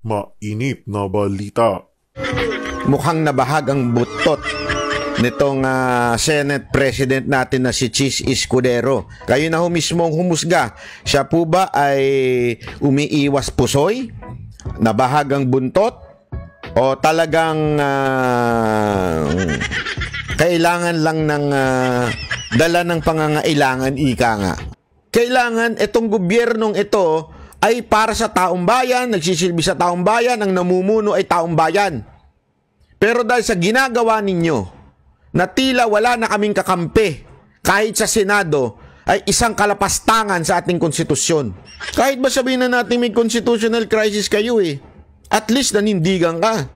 Mainit na balita. Mukhang nabahag ang butot nitong Senate President natin na si Chis Escudero. Kayo na ho mismo ang humusga. Siya po ba ay umiiwas pusoy? Nabahag ang buntot? O talagang kailangan lang ng dala ng pangangailangan, ika nga? Kailangan itong gobyernong ito ay para sa taong bayan, nagsisilbi sa taong bayan, ang namumuno ay taong bayan. Pero dahil sa ginagawa ninyo, na tila wala na kaming kakampi, kahit sa Senado, ay isang kalapastangan sa ating konstitusyon. Kahit ba sabihin na natin may constitutional crisis kayo at least nanindigan ka.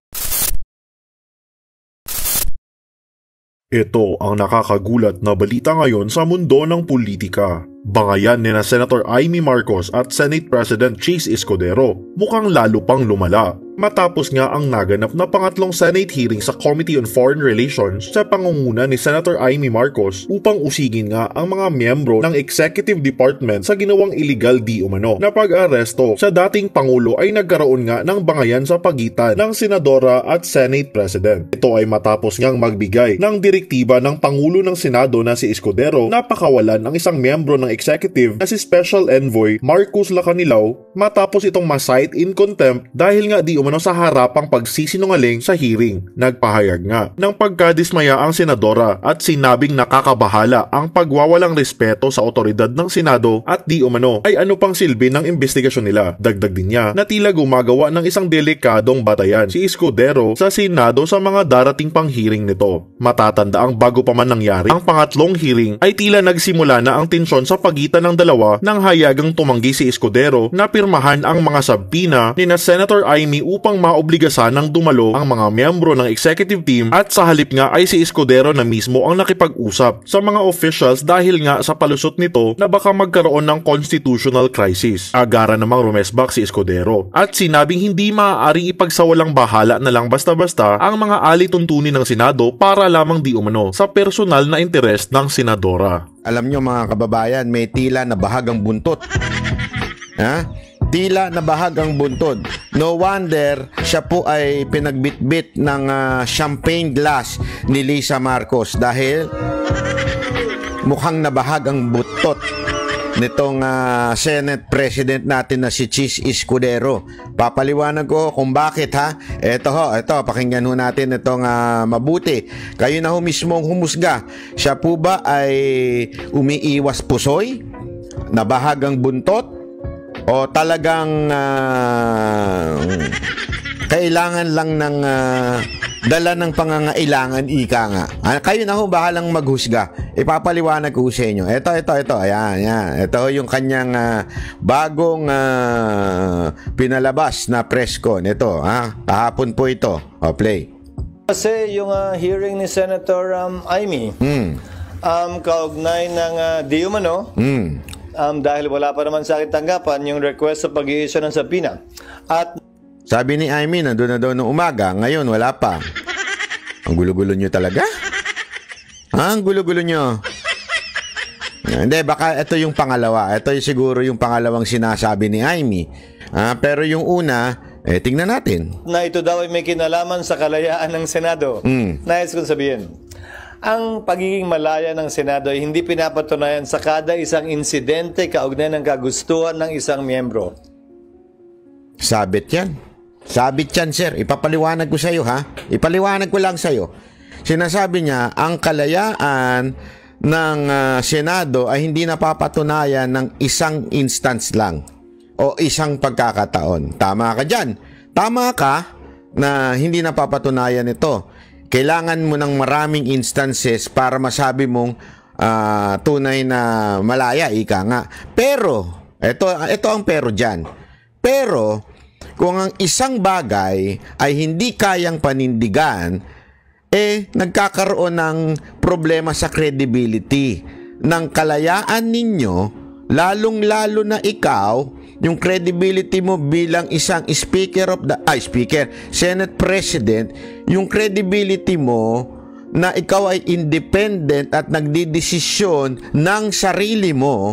Ito ang nakakagulat na balita ngayon sa mundo ng politika. Bangayan ni na Senator Amy Marcos at Senate President Chis Escudero mukhang lalo pang lumala matapos nga ang naganap na pangatlong Senate hearing sa Committee on Foreign Relations sa pangunguna ni Senator Amy Marcos upang usigin nga ang mga miyembro ng Executive Department sa ginawang illegal di umano na pag-aresto sa dating Pangulo ay nagkaroon nga ng bangayan sa pagitan ng Senadora at Senate President. Ito ay matapos ngang magbigay ng direktiba ng Pangulo ng Senado na si Escudero na pakawalan ang isang miyembro ng executive na si Special Envoy Marcos Lacanilao matapos itong ma-cite in contempt dahil nga di umano sa harapang pagsisinungaling sa hearing. Nagpahayag nga ng pagkadismaya ang senadora at sinabing nakakabahala ang pagwawalang respeto sa otoridad ng Senado at di umano ay ano pang silbi ng investigasyon nila. Dagdag din niya na tila gumagawa ng isang delikadong batayan si Escudero sa Senado sa mga darating pang hearing nito. Matatanda ang bago pa man nangyari ang pangatlong hearing ay tila nagsimula na ang tensyon sa pagitan ng dalawa nang hayagang tumanggi si Escudero na pirmahan ang mga sabpina ni na Senator Amy upang maobligasan ng dumalo ang mga miyembro ng executive team at sa halip nga ay si Escudero na mismo ang nakipag-usap sa mga officials dahil nga sa palusot nito na baka magkaroon ng constitutional crisis. Agara namang rumesbak si Escudero at sinabing hindi maaaring ipagsawalang bahala na lang basta-basta ang mga alituntunin ng Senado para lamang di umano sa personal na interes ng senadora. Alam nyo mga kababayan, may tila na bahagang buntot. Tila na bahagang buntot. No wonder siya po ay pinagbitbit ng champagne glass ni Lisa Marcos dahil mukhang nabahag ang buntot nitong Senate President natin na si Chis Escudero. Papaliwanag ko kung bakit Ito, pakinggan ho natin itong mabuti. Kayo na ho mismo ang humusga. Siya po ba ay umiiwas pusoy? Nabahag ang buntot? O talagang kailangan lang ng dala ng pangangailangan, ika nga? Kayo na ho bahalang maghusga. Ipapaliwanag ko sa inyo. Ito. Ayan. Ito yung kanyang bagong pinalabas na press con. Ito, kahapon po ito. Play. Kasi yung hearing ni Senator Amy, kaugnay ng di umano, dahil wala pa naman sa akin tanggapan yung request sa pag-i-issue ng sabina. At sabi ni Amy, nandun na daw noong umaga. Ngayon, wala pa. Ang gulo-gulo nyo talaga? Ang gulo-gulo nyo. Hindi, baka ito yung pangalawa. Ito yung siguro yung pangalawang sinasabi ni Amy. Pero yung una, tingnan natin. Na ito daw ay may kinalaman sa kalayaan ng Senado. Nais kong sabihin, ang pagiging malaya ng Senado ay hindi pinapatunayan sa kada isang insidente kaugnay ng kagustuhan ng isang miyembro. Sabit yan, sir. Ipapaliwanag ko sa iyo, Ipaliwanag ko lang sa iyo. Sinasabi niya, ang kalayaan ng Senado ay hindi napapatunayan ng isang instance lang o isang pagkakataon. Tama ka dyan. Tama ka na hindi napapatunayan ito. Kailangan mo ng maraming instances para masabi mong tunay na malaya, ika nga. Pero, ito ang pero dyan. Pero, kung ang isang bagay ay hindi kayang panindigan, nagkakaroon ng problema sa credibility ng kalayaan ninyo, lalong-lalo na ikaw, yung credibility mo bilang isang Senate President, yung credibility mo na ikaw ay independent at nagdidesisyon ng sarili mo,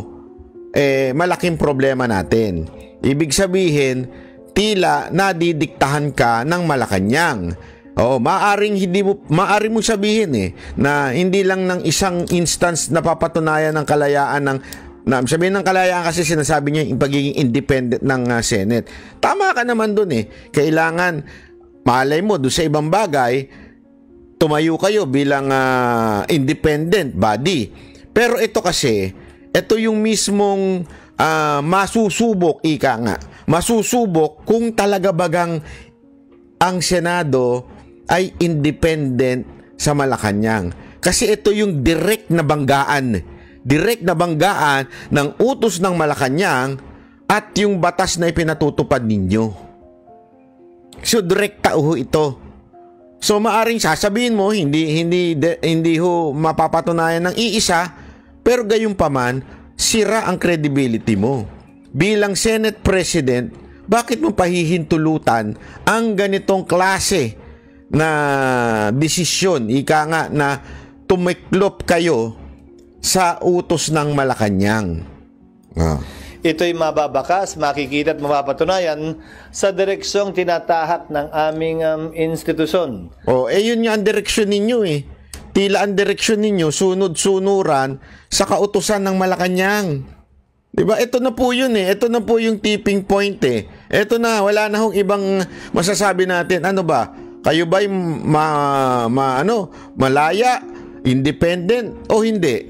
malaking problema natin. Ibig sabihin, tila nadidiktahan ka ng Malacanang. Oo, maaring mo sabihin na hindi lang ng isang instance napapatunayan ng kalayaan sabihin ng kalayaan kasi sinasabi niya yung pagiging independent ng Senate. Tama ka naman dun Kailangan, malay mo, doon sa ibang bagay, tumayo kayo bilang independent body. Pero ito kasi, ito yung mismong masusubok, masusubok kung talaga bagang ang Senado ay independent sa Malacanang. Kasi ito yung direct na banggaan ng utos ng Malacanang at yung batas na ipinatutupad ninyo. So direkta ito. So maaring sasabihin mo hindi ho mapapatunayan ng iisa, pero gayunpaman sira ang credibility mo. Bilang Senate President, bakit mo pahihintulutan ang ganitong klase na desisyon, na tumiklop kayo sa utos ng Malacanang? Ito'y mababakas, makikita at mapapatunayan sa direksyong tinatahak ng aming institusyon. Yun nga ang direksyon ninyo Tila ang direksyon ninyo, sunod-sunuran sa kautusan ng Malacanang. Diba? Ito na po yun Ito na po yung tipping point Ito na, wala na hong ibang masasabi natin. Ano ba? Kayo ba'y malaya, independent o hindi?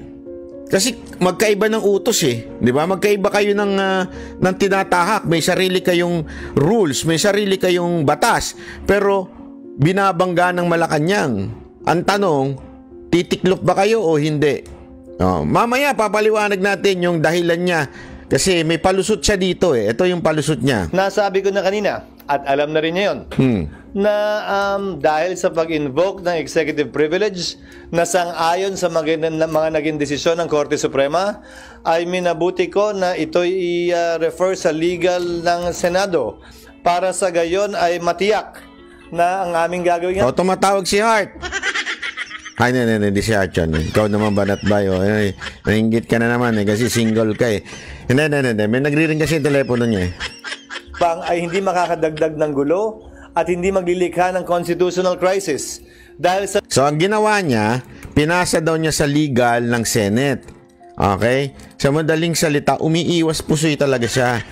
Kasi magkaiba ng utos di ba? Magkaiba kayo ng tinatahak. May sarili kayong rules, may sarili kayong batas, pero binabangga ng Malacanang. Ang tanong, titiklop ba kayo o hindi? Mamaya papaliwanag natin yung dahilan niya kasi may palusot siya dito Ito yung palusot niya. Nasabi ko na kanina at alam na rin niya yun na dahil sa pag-invoke ng executive privilege na sang-ayon sa mga naging desisyon ng Korte Suprema, ay minabuti ko na ito'y i-refer sa legal ng Senado para sa gayon ay matiyak na ang aming gagawin. Tumatawag si Hart. Ay, hindi si Hart yan. Ikaw naman banat bayo. Nainggit ka na naman kasi single ka Hindi. May nagriring kasi yung telepono niya ay hindi makakadagdag ng gulo at hindi maglilikha ng constitutional crisis. So ang ginawa niya, pinasa daw niya sa legal ng Senate. Okay? Sa madaling salita, umiiwas pusoy talaga siya.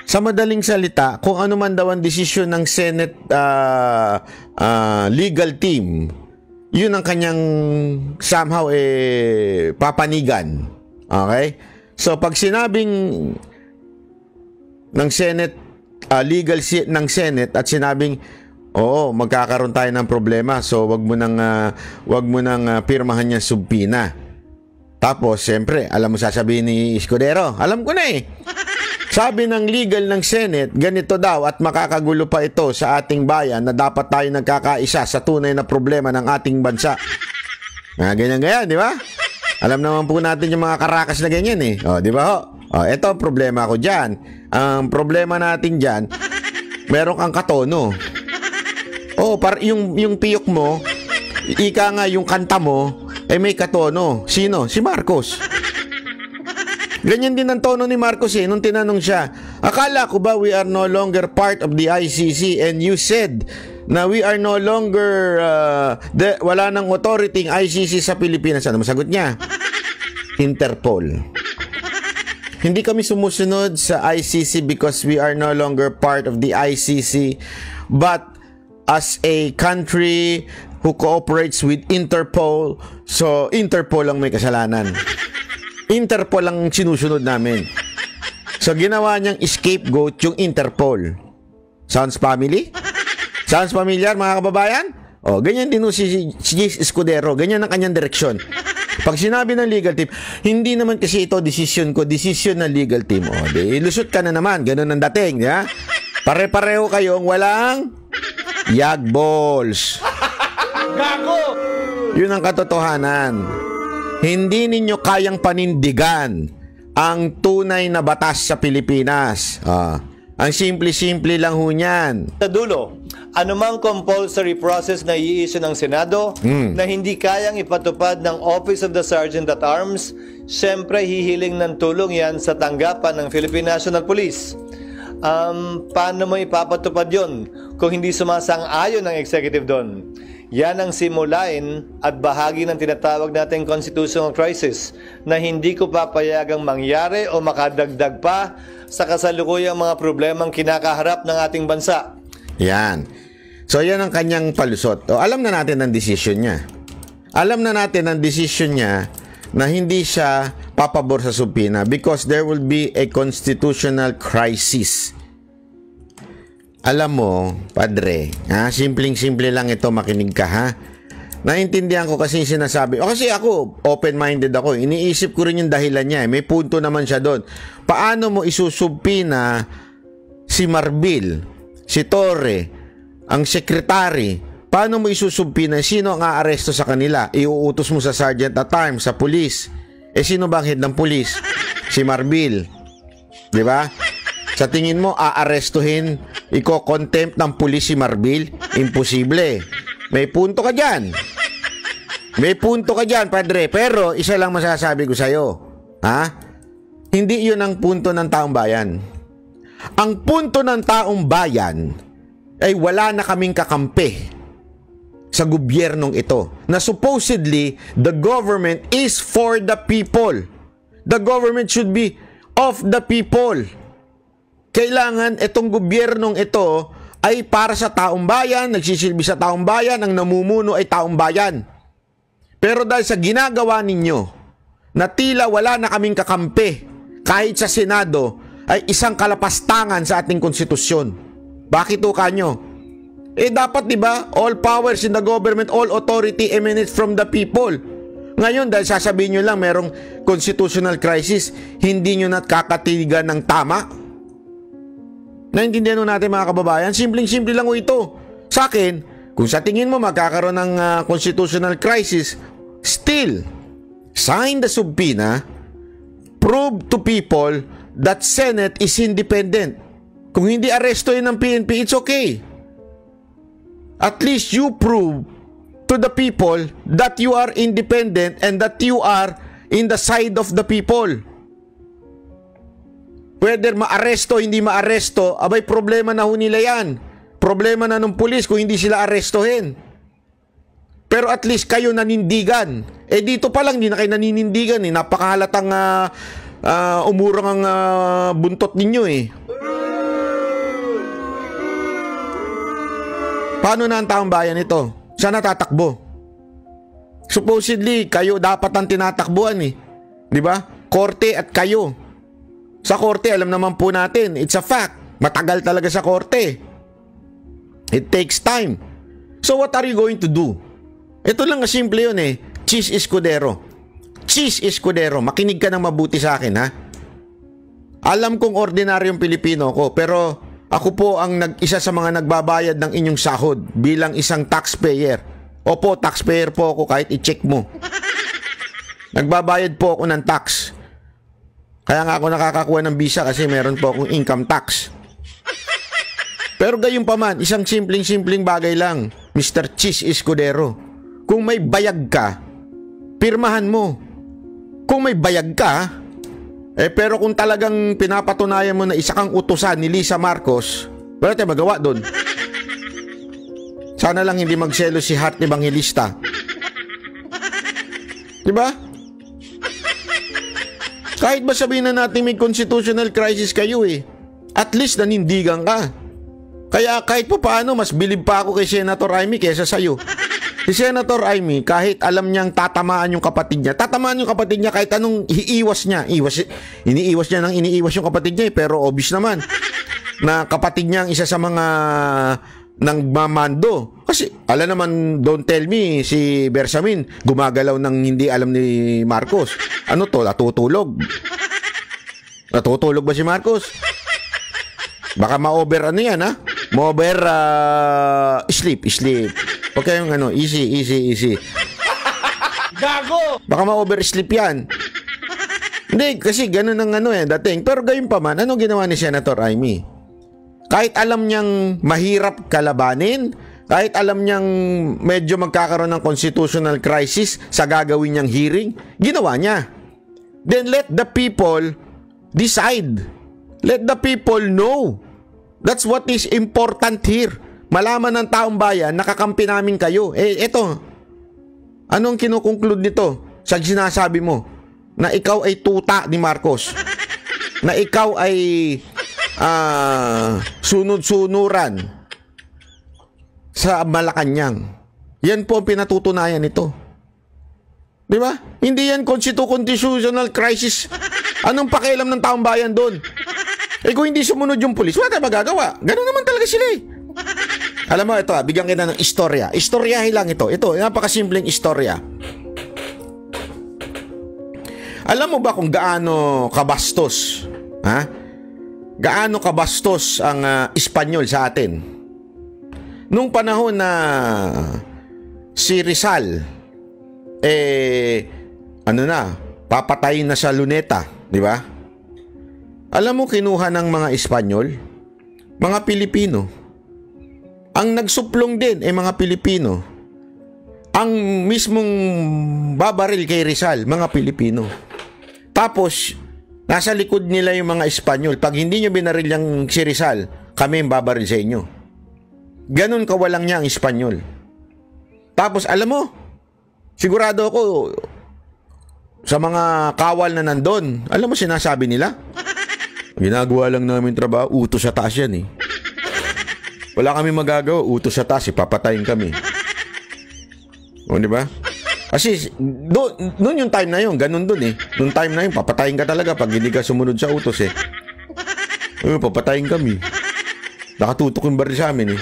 Sa madaling salita, kung ano man daw ang desisyon ng Senate legal team, yun ang kanyang somehow papanigan. Okay? So pag sinabing ng Senate, legal ng Senate at sinabing, magkakaroon tayo ng problema, so wag mo nang pirmahan yung subpina. Tapos, siyempre, alam mo sasabihin ni Escudero, alam ko na Sabi ng legal ng Senate, ganito daw at makakagulo pa ito sa ating bayan na dapat tayo nagkakaisa sa tunay na problema ng ating bansa. Ganyan, di ba? Alam naman po natin yung mga karakas na ganyan di ba ho? Ito ang problema ko dyan. Ang problema natin dyan, meron kang katono. Yung piyok mo, yung kanta mo, may katono. Sino? Si Marcos. Ganyan din ang tono ni Marcos nung tinanong siya, akala ko ba we are no longer part of the ICC and you said na we are no longer wala nang authority ng ICC sa Pilipinas. Ano masagot niya? Interpol. Hindi kami sumusunod sa ICC because we are no longer part of the ICC, but as a country who cooperates with Interpol, so Interpol ang may kasalanan. Interpol ang sinusunod namin. So ginawa niyang scapegoat yung Interpol. Sounds family? Sounds familiar mga kababayan? Ganyan din si Escudero. Ganyan ang kanyang direksyon. Pag sinabi ng legal team, hindi naman kasi ito decision ko, decision ng legal team. Lusot ka na naman, ganun ang dating, ya? Pare-pareho kayong walang yag balls. Gago! Yun ang katotohanan. Hindi ninyo kayang panindigan ang tunay na batas sa Pilipinas. Ang simple-simple lang ho niyan. Sa dulo, anumang compulsory process na i-issue ng Senado na hindi kayang ipatupad ng Office of the Sergeant at Arms, syempre hihiling ng tulong yan sa tanggapan ng Philippine National Police. paano mo ipapatupad yon kung hindi sumasang-ayon ng executive doon? Yan ang simulain at bahagi ng tinatawag nating constitutional crisis na hindi ko papayagang mangyari o makadagdag pa sa kasalukuyang mga problemang kinakaharap ng ating bansa. Yan. So yan ang kanyang palusot. O, alam na natin ang desisyon niya. Alam na natin ang desisyon niya na hindi siya papabor sa subpoena because there will be a constitutional crisis. Alam mo, padre, simpleng-simple lang ito, makinig ka ha. Naintindihan ko kasi yung sinasabi. O kasi ako, open-minded ako. Iniisip ko rin yung dahilan niya. May punto naman siya doon. Paano mo isusubpina si Marbil, si Torre, ang sekretary? Paano mo isusubpina? Sino ang aaresto sa kanila? Iuutos mo sa sergeant at arms, sa pulis. Sino ba ang head ng pulis? Si Marbil. Di ba? Sa tingin mo, aarestuhin, iko-contempt ng pulis si Marbil? Imposible. May punto ka dyan. May punto ka dyan, padre. Pero, isa lang masasabi ko sa'yo. Hindi yun ang punto ng taong bayan. Ang punto ng taong bayan ay wala na kaming kakampi sa gobyernong ito. Na supposedly, the government is for the people. The government should be of the people. Kailangan itong gobyernong ito ay para sa taong bayan, nagsisilbi sa taong bayan, ang namumuno ay taong bayan. Pero dahil sa ginagawa ninyo, na tila wala na kaming kakampi, kahit sa Senado, ay isang kalapastangan sa ating konstitusyon. Bakit o kanyo? Dapat diba, all powers in the government, all authority emanates from the people. Ngayon, dahil sasabihin nyo lang merong constitutional crisis, hindi nyo nakakatigan ng tama. Naintindihan natin mga kababayan, simpleng-simple lang ito. Sa akin, kung sa tingin mo magkakaroon ng constitutional crisis, still, sign the subpoena, prove to people that Senate is independent. Kung hindi aresto yun ng PNP, it's okay. At least you prove to the people that you are independent and that you are in the side of the people. Whether maaresto, hindi maaresto, abay problema na ho nila yan. Problema na ng pulis kung hindi sila arestohin. Pero at least kayo nanindigan. Dito pa lang, hindi na kayo naninindigan. Napakahalatang umurang ang buntot ninyo Paano na ang taong bayan ito? Saan natatakbo? Supposedly, kayo dapat ang tinatakbuhan Di ba? Korte at kayo. Sa korte, alam naman po natin, it's a fact. Matagal talaga sa korte. It takes time. So what are you going to do? Ito lang simple yun Cheese Escudero. Cheese Escudero, makinig ka ng mabuti sa akin Alam kong ordinaryong Pilipino ko, pero ako po ang isa sa mga nagbabayad ng inyong sahod bilang isang taxpayer. Opo, taxpayer po ako kahit i-check mo. Nagbabayad po ako ng tax. Kaya nga ako nakakakuha ng visa kasi meron po akong income tax. Pero gayon pa man, isang simpleng bagay lang, Mr. Cheese Escudero. Kung may bayag ka, pirmahan mo. Kung may bayag ka, pero kung talagang pinapatunayan mo na isa kang utusan ni Lisa Marcos, wala tayong magawa doon. Sana lang hindi magselo si Hart Evangelista. Diba? Kahit ba sabihin na natin may constitutional crisis kayo at least nanindigan ka. Kaya kahit pa paano, mas bilib pa ako kay Senator Amy kaysa sa'yo. Si Senator Amy, kahit alam niyang tatamaan yung kapatid niya kahit anong iniiwas niya yung kapatid niya pero obvious naman na kapatid niya ang isa sa mga nagmamando. Kasi, alam naman, don't tell me, si Bersamin, gumagalaw ng hindi alam ni Marcos. Ano to? Natutulog? Natutulog ba si Marcos? Baka ma-over yan, Ma-over, sleep. Huwag kayong easy. Gago! Baka ma-over sleep yan. Hindi, kasi ganun ang dating. Pero gayon pa man, anong ginawa ni Senator Amy? Kahit alam niyang mahirap kalabanin, kahit alam niyang medyo magkakaroon ng constitutional crisis sa gagawin niyang hearing, ginawa niya. Then let the people decide. Let the people know That's what is important here. Malaman ng taong bayan, nakakampi namin kayo. Eto, anong kinukonclude nito sa sinasabi mo? Na ikaw ay tuta ni Marcos. Na ikaw ay sunod-sunuran sa Malacanang. Yan po ang pinatutunayan nito. Di ba? Hindi yan constitutional crisis. Anong pakialam ng taong bayan doon? Kung hindi sumunod yung pulis, wala tayong magagawa. Ganun naman talaga sila eh. Alam mo, ito bigyan kita ng istorya. Istoryahin lang ito. Ito, napakasimpleng istorya. Alam mo ba kung gaano kabastos? Ha? Gaano kabastos ang Espanyol sa atin? Nung panahon na si Rizal, papatayin na sa Luneta, di ba? Alam mo, kinuha ng mga Espanyol, mga Pilipino. Ang nagsuplong din ay mga Pilipino. Ang mismong babaril kay Rizal, mga Pilipino. Tapos, nasa likod nila yung mga Espanyol. Pag hindi nyo binaril yung si Rizal, kami yung babaril sa inyo. Ganun kawalang niya ang Espanyol. Tapos, alam mo, sigurado ako, sa mga kawal na nandun, alam mo sinasabi nila? Ginagawa lang namin trabaho, utos sa taas yan eh. Wala kami magagawa, utos sa taas, ipapatayin kami. O, di ba? Kasi, noon yung time na yun, ganun dun eh. Noong time na yun, papatayin ka talaga pag hindi ka sumunod sa utos eh. Papatayin kami. Nakatutok yung baril sa amin eh.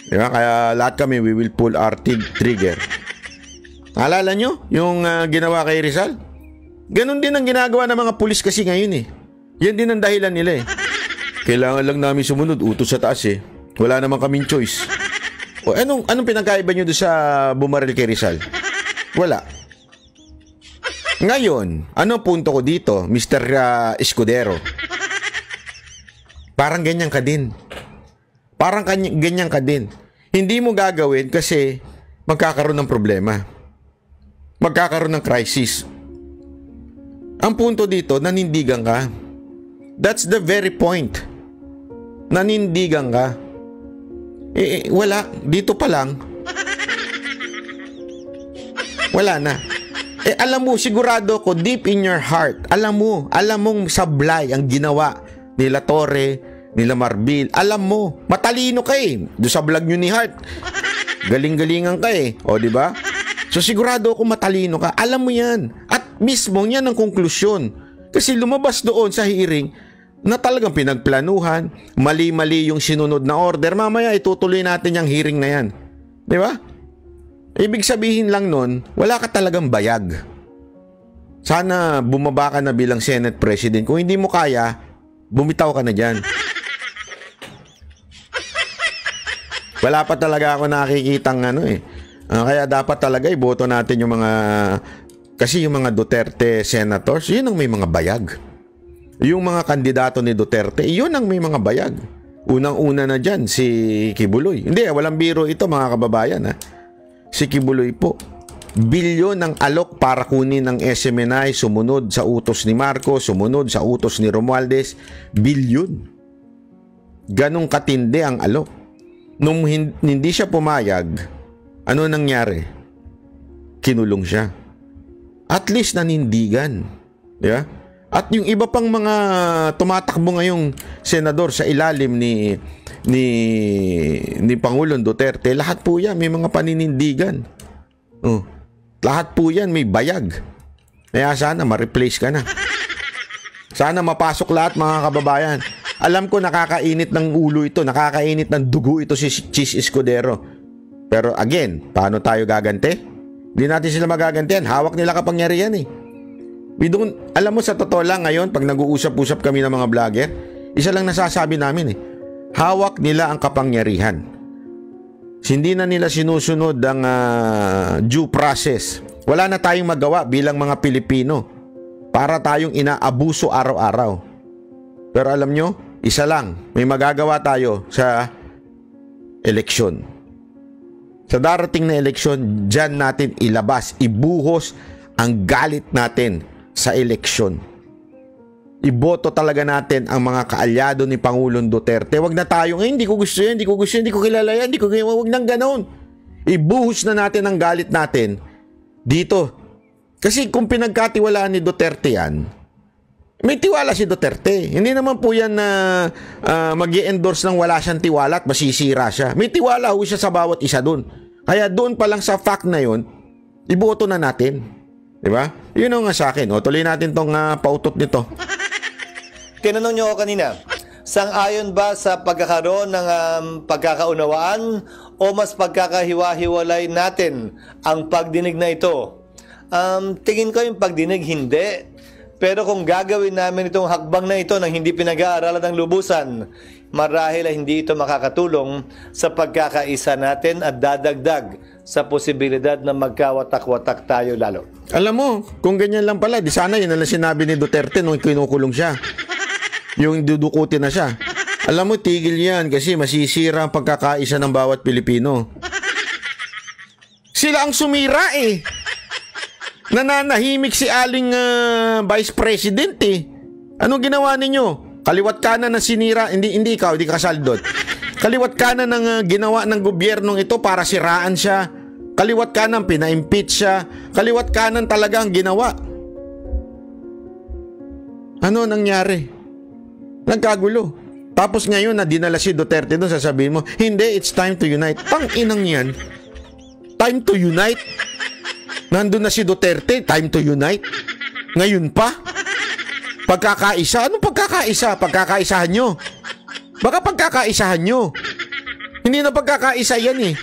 Di ba? Kaya lahat kami, we will pull our trigger. Alala nyo yung ginawa kay Rizal? Ganun din ang ginagawa ng mga pulis kasi ngayon eh. Yan din ang dahilan nila eh. Kailangan lang namin sumunod, utos sa taas eh. Wala naman kaming choice. O anong pinagkaiba nyo doon sa bumaril kay Rizal? Wala. Ngayon, ano punto ko dito, Mr. Escudero? Parang ganyan ka din. Parang ganyan ka din. Hindi mo gagawin kasi magkakaroon ng problema. Magkakaroon ng crisis. Ang punto dito, nanindigan ka. That's the very point. Nanindigan ka. Wala. Dito pa lang. Wala na. Alam mo, sigurado ko, deep in your heart, alam mong sablay ang ginawa nila Torre, nila Marbil. Alam mo, matalino ka eh. Doon sa vlog nyo ni Hart. Galing-galingan ka eh. O, di ba? So, sigurado ako matalino ka. Alam mo yan. At mismo yan ang konklusyon. Kasi lumabas doon sa hearing na talagang pinagplanuhan, mali-mali yung sinunod na order. Mamaya itutuloy natin yung hearing na yan. Di ba? Ibig sabihin lang nun, wala ka talagang bayag. Sana bumaba ka na bilang Senate President. Kung hindi mo kaya, bumitaw ka na dyan. Wala pa talaga ako nakikitang kaya dapat talaga iboto natin yung mga... Kasi yung mga Duterte senators, yun ang may mga bayag. Yung mga kandidato ni Duterte, yun ang may mga bayag. Unang-una na dyan, si Kibuloy. Hindi, walang biro ito mga kababayan. Si Kibuloy po. Bilyon ng alok para kunin ng SMNI, sumunod sa utos ni Marcos, sumunod sa utos ni Romualdez. Bilyon. Ganong katindi ang alok. Nung hindi siya pumayag, ano nangyari? Kinulong siya. At least nanindigan. Yeah? At yung iba pang mga tumatakbo ngayong senador sa ilalim ni Pangulong Duterte, lahat po yan may mga paninindigan. Lahat po yan may bayag. Kaya sana ma-replace ka na. Sana mapasok lahat mga kababayan. Alam ko nakakainit ng ulo ito, nakakainit ng dugo ito si Cheese Escudero. Pero again, paano tayo gagante? Hindi natin sila magagantihan. Hawak nila kapangyarihan eh. Alam mo sa totoo lang ngayon, pag nag-uusap-usap kami ng mga vlogger, isa lang nasasabi namin eh. Hawak nila ang kapangyarihan. Hindi na nila sinusunod ang due process. Wala na tayong magawa bilang mga Pilipino para tayong inaabuso araw-araw. Pero alam nyo, isa lang, may magagawa tayo sa eleksyon. Sa darating na eleksyon, dyan natin ilabas, ibuhos ang galit natin sa eleksyon. iboto talaga natin ang mga kaalyado ni Pangulong Duterte. Wag na tayong, hindi ko gusto yan, hindi ko kilala yan, wag nang ganon. Ibuhos na natin ang galit natin dito. Kasi kung pinagkatiwalaan ni Duterte yan, may tiwala si Duterte. Hindi naman po yan na mag-i-endorse ng wala siyang tiwala at masisira siya. May tiwala ho siya sa bawat isa dun. Kaya doon pa lang sa fact na yun, iboto na natin. Diba? Yun ang nga sa akin. O, tuloy natin tong pautot nito. Tinanong niyo ako kanina, sang-ayon ba sa pagkakaroon ng pagkakaunawaan o mas pagkakahiwa-hiwalay natin ang pagdinig na ito? Tingin ko yung pagdinig hindi. Pero kung gagawin namin itong hakbang na ito nang hindi pinag-aaralan ng lubusan, marahil ay hindi ito makakatulong sa pagkakaisa natin at dadagdag sa posibilidad na magkawatak-watak tayo lalo. Alam mo, kung ganyan lang pala, di sana yun na sinabi ni Duterte nung kinukulong siya. Yung dudukutin na siya. Alam mo, tigil yan kasi masisira ang pagkakaisa ng bawat Pilipino. Sila ang sumira eh. Nananahimik si aling Vice President eh. Anong ginawa ninyo? Kaliwat kanan na sinira, hindi ikaw, hindi ka kasal doon. Kaliwat kanan ng ginawa ng gobyernong ito para siraan siya. Kaliwat kanan, pina-impeach siya. Kaliwat kanan talaga ang ginawa. Ano nangyari? Nagkagulo. Tapos ngayon na dinala si Duterte doon, sasabihin mo, hindi, it's time to unite. Pang-inang yan. Time to unite? Nandun na si Duterte, time to unite? Ngayon pa? Pagkakaisa? Anong pagkakaisa? Pagkakaisahan nyo. Baka pagkakaisahan nyo. Hindi na pagkakaisa yan eh.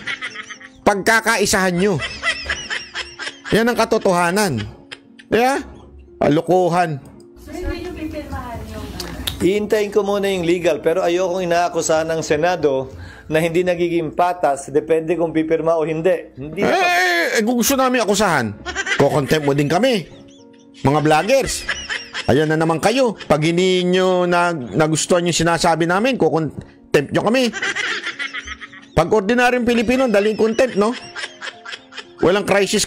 Pagkakaisahan nyo. Yan ang katotohanan. Kaya, palukuhan. Hihintayin ko muna yung legal, pero ayokong inaakusahan ng Senado na hindi nagiging patas, depende kung pipirma o hindi. Kung gusto namin akusahan, kukontempt mo din kami. Mga vloggers. Ayan na naman kayo. Pag hindi nyo nagustuhan yung sinasabi namin, kukontempt nyo kami. Pag ordinaryong Pilipino, daling contempt, no? Walang crisis.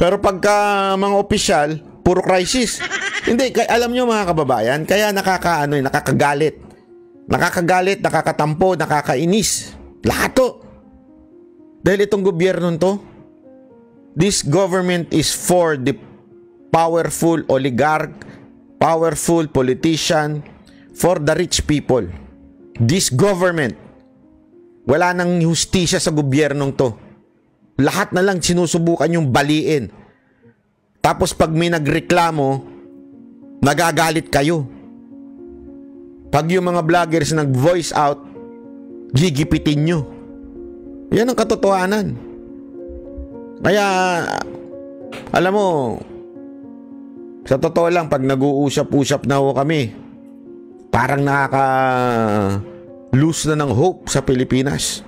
Pero pagka mga opisyal, puro crisis. Hindi, alam nyo mga kababayan, kaya nakakagalit. Nakakagalit, nakakatampo, nakakainis. Lahat to. Dahil itong gobyerno to, this government is for the powerful oligarch, powerful politician, for the rich people. This government, wala nang hustisya sa gobyernong to. Lahat na lang sinusubukan yung baliin. Tapos pag may nagreklamo, nagagalit kayo. Pag yung mga vloggers nag-voice out, gigipitin nyo. Yan ang katotohanan. Kaya, alam mo, sa totoo lang, pag nag-uusap-usap na ho kami, parang nakaka-lose na ng hope sa Pilipinas.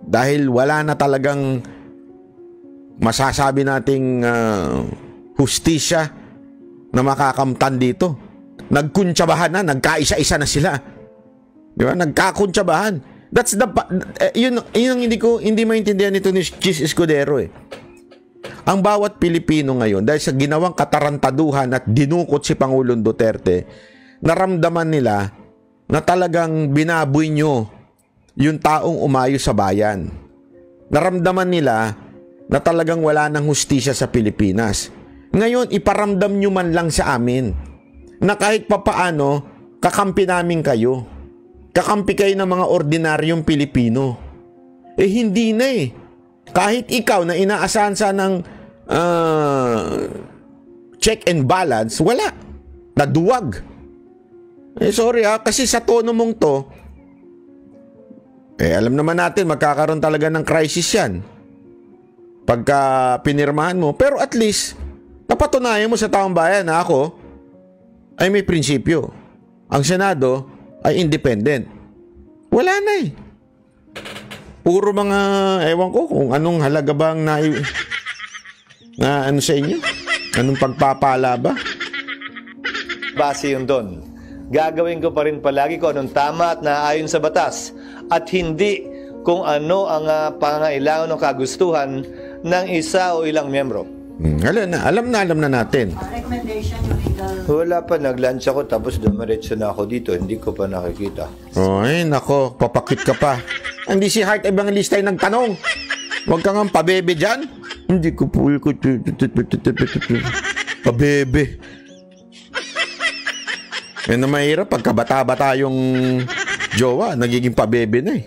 Dahil wala na talagang masasabi nating hustisya na makakamtan dito. Nagkuntsabahan na, nagkaisa-isa na sila. Di ba? Nagkakuntsabahan. That's the yun ang hindi maintindihan nito ni Chis Escudero eh. Ang bawat Pilipino ngayon dahil sa ginawang katarantaduhan at dinukot si Pangulong Duterte, naramdaman nila na talagang binaboy nyo yung taong umayo sa bayan. Naramdaman nila na talagang wala nang hustisya sa Pilipinas. Ngayon, iparamdam nyo man lang sa amin na kahit papaano, kakampi namin kayo. Kakampi kayo ng mga ordinaryong Pilipino. Eh, hindi na eh. Kahit ikaw na inaasahan sa ng check and balance, wala. Naduwag. Eh, sorry ha, kasi sa tono mong to, alam naman natin, magkakaroon talaga ng crisis yan. Pagka pinirmahan mo. Pero at least, napatunayan mo sa taong bayan na ako ay may prinsipyo. Ang Senado ay independent. Wala na eh. Puro mga, ewan ko kung anong halaga bang na ano sa inyo? Anong pagpapala ba? Base yun doon. Gagawin ko pa rin palagi kung anong tama at naaayon sa batas at hindi kung ano ang pangangailangan o kagustuhan ng isa o ilang miyembro. Alam na natin. Recommendation yung legal. Wala pa, nag-lunch ako tapos dumiretso na ako dito. Hindi ko pa nakikita. Ay, nako, papakit ka pa. Hindi si Heart Evangelista yung nagtanong. Huwag ka nga pabebe dyan. Hindi ko po. Pabebe. Yan na mahirap. Pagkabata-bata yung jowa, nagiging pabebe na eh.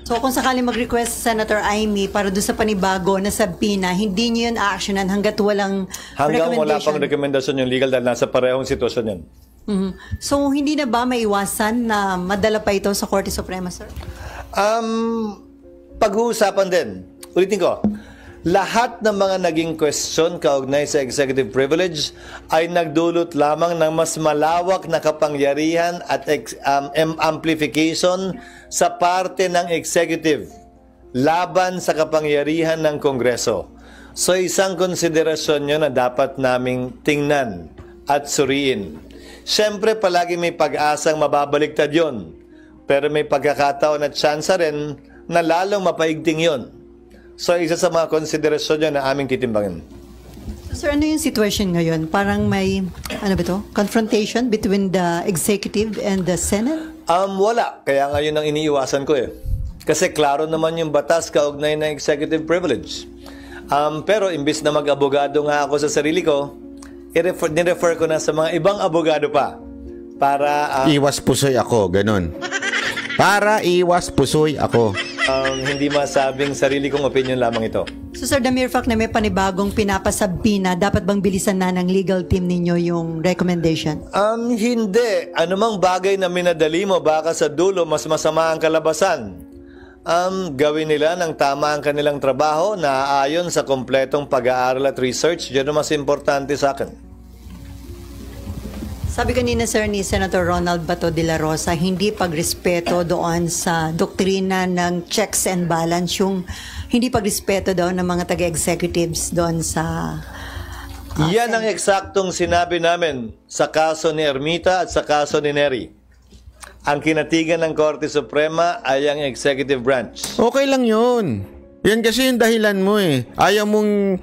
So kung sakaling mag-request Senator Amy para doon sa panibago na subpoena, hindi niyo yun actionan hanggat walang Hanggang wala recommendation. pang rekomendasyon yung legal dahil nasa parehong sitwasyon yan. Mhm. So hindi na ba maiwasan na madala pa ito sa Korte Suprema, sir? Pag-uusapan din. Ulitin ko, lahat ng mga naging question kaugnay sa executive privilege ay nagdulot lamang ng mas malawak na kapangyarihan at amplification sa parte ng executive laban sa kapangyarihan ng Kongreso. So isang konsiderasyon yun na dapat naming tingnan at suriin. Siyempre palagi may pag-asang mababaliktad yun, pero may pagkakataon at tsansa rin na lalong mapaigting yun. So, isa sa mga konsiderasyon yun na aming titimbangin. Sir, ano yung situation ngayon? Parang may, ano ba to? Confrontation between the executive and the Senate? Wala. Kaya nga yun ang iniiwasan ko eh. Kasi klaro naman yung batas kaugnay ng executive privilege. Pero imbis na mag-abogado nga ako sa sarili ko, nirefer ko na sa mga ibang abogado pa. Para Iwas pusoy ako, ganun. Para iwas pusoy ako. hindi masabing sarili kong opinion lamang ito. So sir, the mere fact na may panibagong pinapasabina, dapat bang bilisan na ng legal team ninyo yung recommendation? Hindi. Anumang bagay na minadali mo, baka sa dulo mas masama ang kalabasan. Gawin nila ng tama ang kanilang trabaho na ayon sa kompletong pag-aaral at research. Yan ang mas importante sa akin. Sabi kanina sir ni Senator Ronald Bato de la Rosa, hindi pagrespeto doon sa doktrina ng checks and balance, yung hindi pagrespeto daw ng mga taga-executives doon sa... Yan ang eksaktong sinabi namin sa kaso ni Ermita at sa kaso ni Neri. Ang kinatigan ng Korte Suprema ay ang executive branch. Okay lang yun. Yan kasi yung dahilan mo eh. Ayaw mong...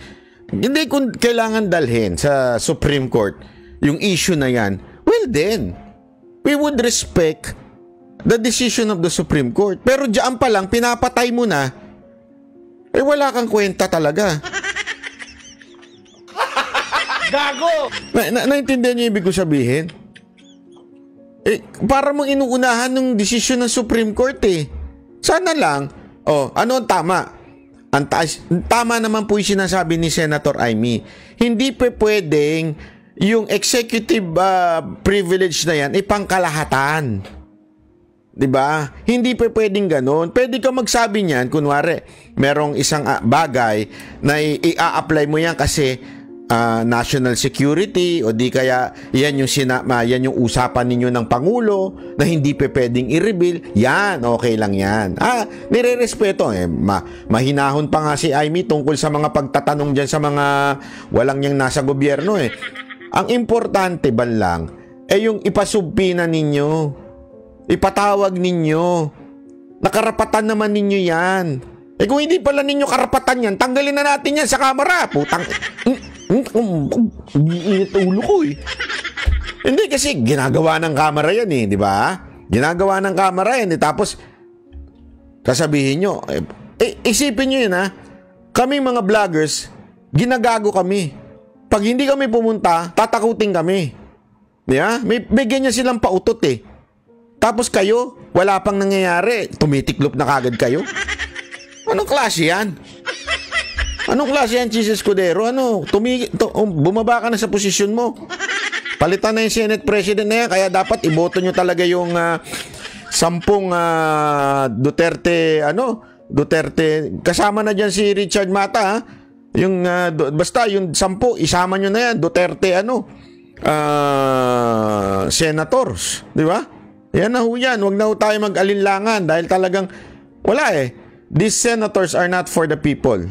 Hindi kung kailangan dalhin sa Supreme Court yung issue na yan. Well then, we would respect the decision of the Supreme Court. Pero diyan pa lang, pinapatay mo na, eh wala kang kwenta talaga. Gago! Naintindihan niyo ibig ko sabihin? Eh, para mong inuunahan ng desisyon ng Supreme Court eh. Sana lang, ano ang tama? Tama naman po yung sinasabi ni Senator Amy. Hindi pa pwedeng yung executive privilege na yan pangkalahatan. 'Di ba? Hindi pa pwedeng ganoon. Pwede ka magsabi niyan, kunwari, merong isang bagay na i-apply mo yan kasi national security o di kaya yan yung usapan ninyo ng Pangulo na hindi pa pwedeng i-reveal. Yan, okay lang yan. Nire-respeto. Mahinahon pa nga si Amy tungkol sa mga pagtatanong dyan sa mga walang niyang nasa gobyerno eh. Ang importante ba lang yung ipasubpina ninyo, ipatawag ninyo, nakarapatan naman ninyo yan. Kung hindi pala ninyo karapatan yan, tanggalin na natin yan sa kamera. Putang init ulo ko eh. Hindi kasi ginagawa ng kamera yan eh, di ba? Ginagawa ng kamera yan eh. Tapos sasabihin nyo, isipin nyo yun ha, kaming mga vloggers, ginagago kami. Pag hindi kami pumunta, tatakutin kami. Yeah? May ganyan silang pautot eh. Tapos kayo, wala pang nangyayari. Tumitiklop na kagad kayo. Anong klase yan? Anong klase yan, Chis Escudero? Bumaba ka na sa posisyon mo. Palitan na yung Senate President na yan. Kaya dapat iboto nyo talaga yung 10 Duterte, kasama na dyan si Richard Mata, ha? Yung basta yung 10 isama nyo na yan, Duterte senators, di ba? Yan na ho yan, wag na ho tayo mag-alinlangan dahil talagang wala eh. These senators are not for the people.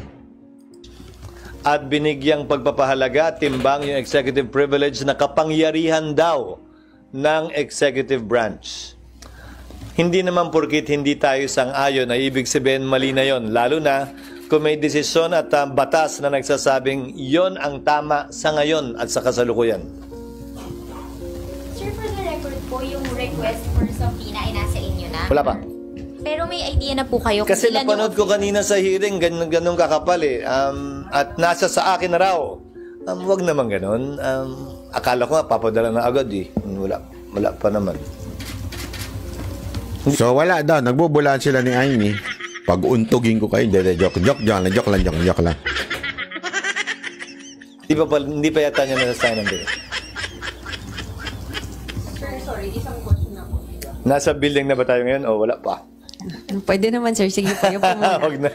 At binigyang pagpapahalaga, timbang yung executive privilege na kapangyarihan daw ng executive branch. Hindi naman porkit hindi tayo sang-ayon ay ibig sabihin mali na yon, lalo na kung may desisyon at batas na nagsasabing yon ang tama sa ngayon at sa kasalukuyan. Sir, for the record po, yung request for subpoena ay nasa inyo na? Wala pa. Pero may idea na po kayo kung Kasi ilan napanood ko kanina sa hearing, ganun kakapal eh. At nasa sa akin na raw. Wag naman ganun. Akala ko nga, papadala na agad eh. Wala pa naman. So wala daw, nagbubulaan sila ni Amy. Pag untugin ko kayo, joke lang. Hindi pa yata niya nasasign ng bill. Sir, sorry, isang question na po. Nasa building na ba tayo ngayon o wala pa? Pwede naman, sir. Sige po, yung po muna. Wag na.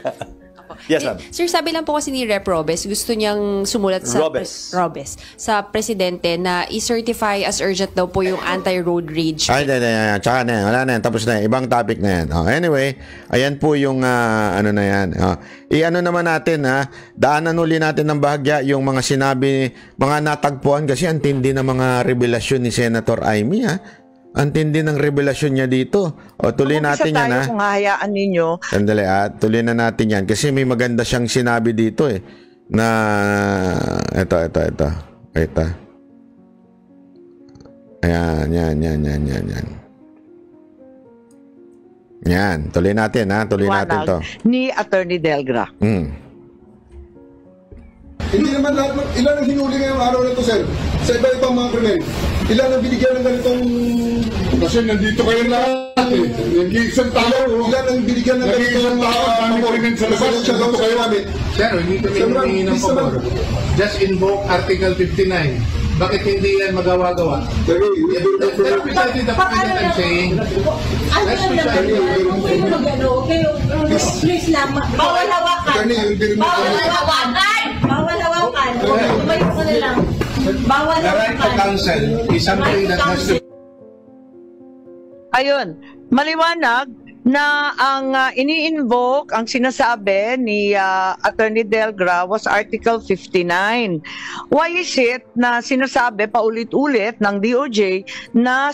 Yes, ma'am. Sir, sabi lang po kasi ni Rep. Robes, gusto niyang sumulat sa Robes. sa presidente na i-certify as urgent daw po yung anti-road rage. Ay, tsaka na yan. Wala na yan. Tapos na yan. Ibang topic na yan. Anyway, ayan po yung ano na yan. I-ano naman natin, daanan uli natin ng bahagya yung mga sinabi, mga natagpuan kasi ang tindi ng mga revelasyon ni Senator Amy, Ang tindi ng revelasyon niya dito. O, tuloy natin yan, ha? Kung hayaan ninyo. Sandali, tuloy na natin yan. Kasi may maganda siyang sinabi dito, na, ito. Ayan. Yan, tuloy natin, Tuloy natin to. Ni Attorney Delgra. Hindi naman lahat, ilan ang hinuli ngayong araw na ito, sir? Sa iba-ibang mga krimen. Ilan ang binigyan ng ganitong... Kasi nandito kayo lahat eh. Nag-iisang tao. Ilan ang binigyan ng ganitong tao? Sa labas, siya lang kayo namin. Sir, hindi kami humingi ng pabor. Just invoke Article 59. Bakit hindi yan magawa-gawa? That's precisely the point that I'm saying. That's precisely the point. Please lang, bawal hawakan. Bawal hawakan. Tumayo ko na lang. Bawal The right to counsel is something that has to... Ayun, maliwanag na ang ini-invoke, ang sinasabi ni Attorney Delgra was Article 59. Why is it na sinasabi paulit-ulit ng DOJ na